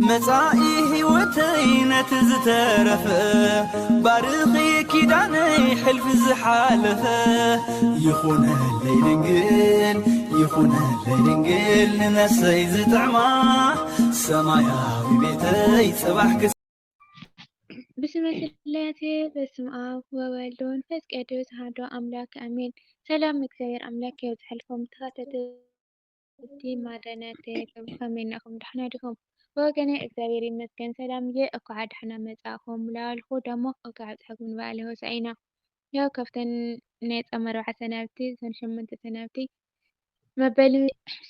مصائي هوتي نتزترف بارخي كيداني حلف زحالفه يخون الليلنجل ننسي زتعما سماياوي بيتي صباح بسم الله بسم آب وولد ومنفس ቅዱስ አሐዱ አምላክ አሜን። ሰላም እግዚአብሔር አምላክ ይብዛልኩም ተከታተልቲ ማደናተይኩም ከመይናኩም ደህና ዲኩም ወገኔ እግዚአብሔር ይመስገን ሰላምዬ እኳ ደህና መጻእኩም ላልኩ ደሞ እኳ ጽሕኩም ንባለ ሆሳዕና ያው ከፍተን ናይ ጾም 4 ሰናብቲ 8 ሰናብቲ መበል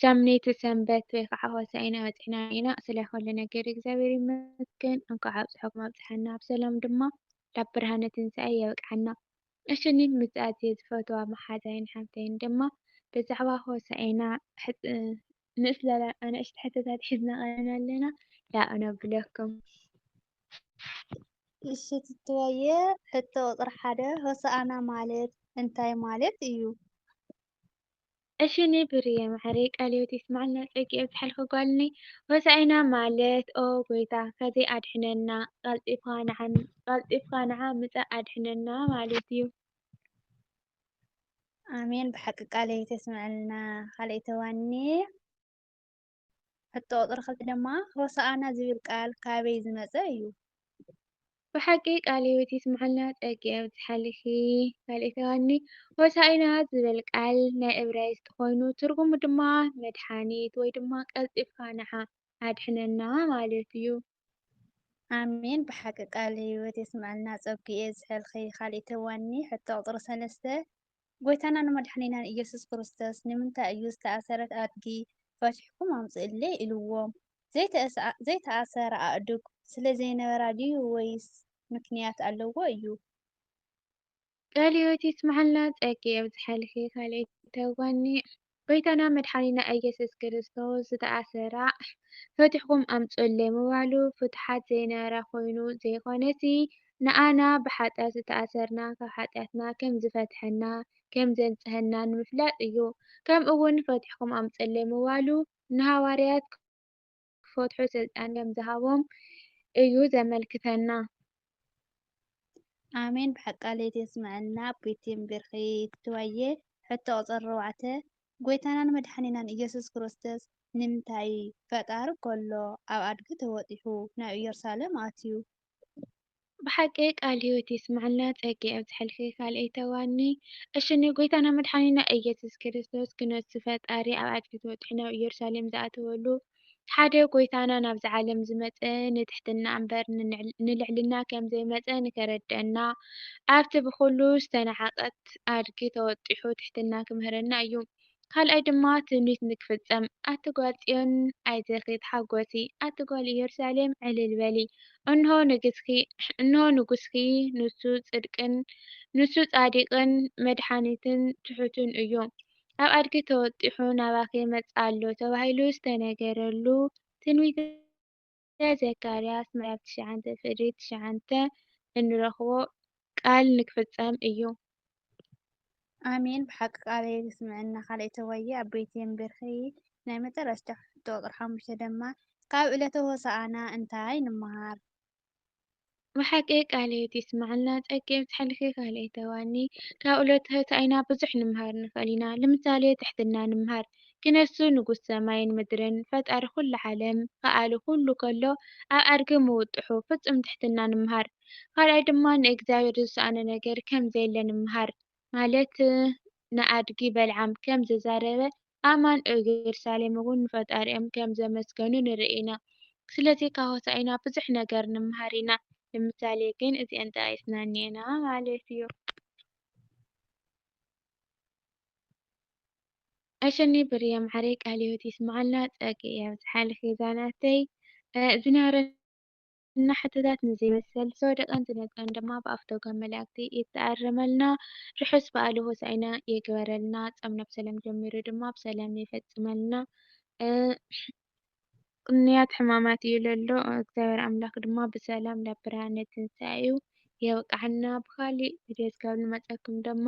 ሳምነይቲ ሰንበት ወይ ከዓ ሆሳዕና በፂሕና ኢና ስለኩሉ ነገር እግዚአብሔር ይመስገን እንኳዕ ኣብፅሕኩም ኣብፅሐና ብሰላም ድማ ናብ ብርሃነ ትንሣኤ የብቅዓና። እሽኒ ምፅኣት ዝፈትዋ መሓዛይን ሓፍተይን ድማ ብዛዕባ ሆሳዕና ንእስላላ ኣናእሽቲ ሕቶታት ሒዝና ቀሪብና ኣለና ላኣነብለኩም። እሺ ትትወየ ሕቶ ቁጥሪ 1 ሆሳዕና ማለት እንታይ ማለት እዩ? እሽኒ ብርየ ማሕሪ ቃልዮት ይስማዕና ፀጊ ዝሓልኩ ጓልኒ ሆሳዕና ማለት ኦ ጎይታ ከዘይ ኣድሕነና ቃልጢፍካ ንዓ ምፃእ ኣድሕነና ማለት እዩ። ኣሜን ብሓቂ ቃልዮት ይስምዐልና። ካልአይቲ ዋኒ ሕቶ ቁጥሪ 2 ድማ ሆሳዕና ዝብል ቃል ካበይ ዝመፀ እዩ? ብሓቂ ቃልዮት ይስማዓልና ፀጊ ዝሓልኪ ካልአይቲ ዋኒ ሆሳዕና ዝብል ቃል ናይ ዕብራይስጥ ኮይኑ ትርጉሙ ድማ መድሓኒት ወይ ድማ ቀልጢፍካ ንዓ ኣድሕነና ማለት እዩ። ኣሜን ብሓቂ ቃልዮት ይስምዐልና ፀጊ ዝሕልኪ ካልአይቲ ዋኒ ሕቶ ቁጥሪ 3 ጎይታና ንመድሓኒናን ኢየሱስ ክርስቶስ ንምንታይ እዩ ዝተኣሰረት ኣድጊ ፈቲሕኩም ኣምፅእለይ ኢልዎም? ዘይተኣሰረ ኣእዱግ ስለዘይነበራ ድዩ ወይስ ምክንያት ኣለዎ እዩ? ቃልዮት ይስማዓልና ፀጊ ዝሓልኪ ካልአይቲ ዋኒ ጎይታና መድሓኒና ኢየሱስ ክርስቶስ ዝተኣሰራ ፈቲሕኩም ኣምፅእለይ ምባሉ ፍትሓት ዘይነበራ ኮይኑ ዘይኮነሲ ንኣና ብሓጢኣት ዝተኣሰርና ካብ ሓጢኣትና ከም ዝፈትሐና ከም ዘንፅሐና ንምፍላጥ እዩ። ከምኡ እውን ፈቲሕኩም ኣምፅእለይ ምባሉ ንሃዋርያት ክፈትሑ ስልጣን ከም ዝሃቦም እዩ ዘመልክተና። ኣሜን ብሓቂ ቃልዮት ይስምዐልና ቤቴም ብርኺ ትትወየ ሕቶ ቁፅሪ 4 ጎይታናን መድሓኒናን ኢየሱስ ክርስቶስ ንምንታይ ፈጣሪ ከሎ ኣብ ኣድጊ ተወጢሑ ናብ ኢየሩሳሌም ኣትዩ? ብሓቂ ቃልዮት ይስማዓልና ፀጊ ዝሕልኪ ካልአይቲ ዋኒ እሽኒ ጎይታና መድሓኒና ኢየሱስ ክርስቶስ ክነሱ ፈጣሪ ኣብ ኣድጊ ተወጢሑ ናብ ኢየሩሳሌም ዝኣተወሉ ሓደ ጎይታና ናብዚ ዓለም ዝመፀ ንትሕትና እምበር ንልዕልና ከም ዘይመፀ ንከረድአና ኣብቲ ብኩሉ ዝተነዓቀት ኣድጊ ተወጢሑ ትሕትና ክምህረና እዩ። ካልኣይ ድማ ትንቢት ንክፍፀም ኣቲ ጓል ጽዮን ኣይትኺ ተሓጐሲ ኣቲ ጓል ኢየሩሳሌም ዕልል በሊ እንሆ ንጉስኪ ንሱ ጻድቅን መድሓኒትን ትሑትን እዩ ኣብ ኣድጊ ተወጢሑ ናባኺ መጽእ ኣሎ ተባሂሉ ዝተነገረሉ ትንቢተ ዘካርያስ ምዕራፍ 9:9 እንረኽቦ ቃል ንክፍፀም እዩ። ኣሜን ብሓቂ ቃልዮት ይስምዐልና ካልአይቲ ወየ ኣበይትን ብርኺ ናይ መጨረሻ ሕቶ ቁጥሪ 5 ድማ ካብ ዕለተ ሆሳዕና እንታይ ንመሃር? ብሓቂ ቃልዮት ይስማዓልና ፀጊ ዝሕልኪ ካልአይቲ ዋኒ ካብ ዕለተ ሆሳዕና ብዙሕ ንምሃር ንኽእል ኢና። ለምሳሌ ትሕትና ንምሃር ክነሱ ንጉስ ሰማይን ምድርን ፈጣሪ ኩሉ ዓለም ከኣሉ ኩሉ ከሎ ኣብ ኣድጊ ምውጥሑ ፍፁም ትሕትና ንምሃር። ካልኣይ ድማ ንእግዚአብሔር ዝሰኣነ ነገር ከም ዘየለ ንምሃር ማለት ንኣድጊ በልዓም ከም ዝዛረበ ኣማን ኢየሩሳሌም እውን ንፈጣሪኦም ከም ዘመስገኑ ንርኢ ኢና። ስለዚ ካብ ሆሳዕና ብዙሕ ነገር ንምሃር ኢና። ለምሳሌ ግን እዚአን ጠቂስና እኒአና ማለት እዩ። እሽኒ ብርየ ማሕሪ ቃልዮት ይስማዓልና ፀጊ ዝሓልኪ ዛናተይ ዝነበረና ሕቶታት ንዘይመሰል ዝወደቀን ዝነፀን ድማ ብኣፍተጋም መላእክቲ ይተኣረመልና ርሑስ በዓለ ሆሳዕና የግበረልና ፆምና ብሰላም ጀሚሩ ድማ ብሰላም ይፈፅመልና። ቅንያት ሕማማት እዩ ለሎ እግዚአብሔር ኣምላክ ድማ ብሰላም ናብ ብርሃነ ትንሣኤኡ የብቅዓና። ብካሊእ ቪድዮ እስካብ ንመፀኩም ድማ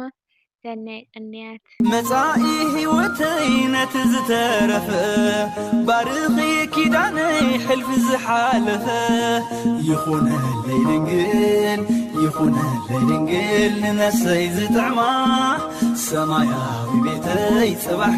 ሰናይ ቅንያት መጻኢ ህይወተይ ነቲ ዝተረፈ ባርኺ ኪዳነይ ሕልፊ ዝሓለፈ ይኹነለይ ድንግል ንነፍሰይ ዝጥዕማ ሰማያዊ ቤተይ ጽባሕ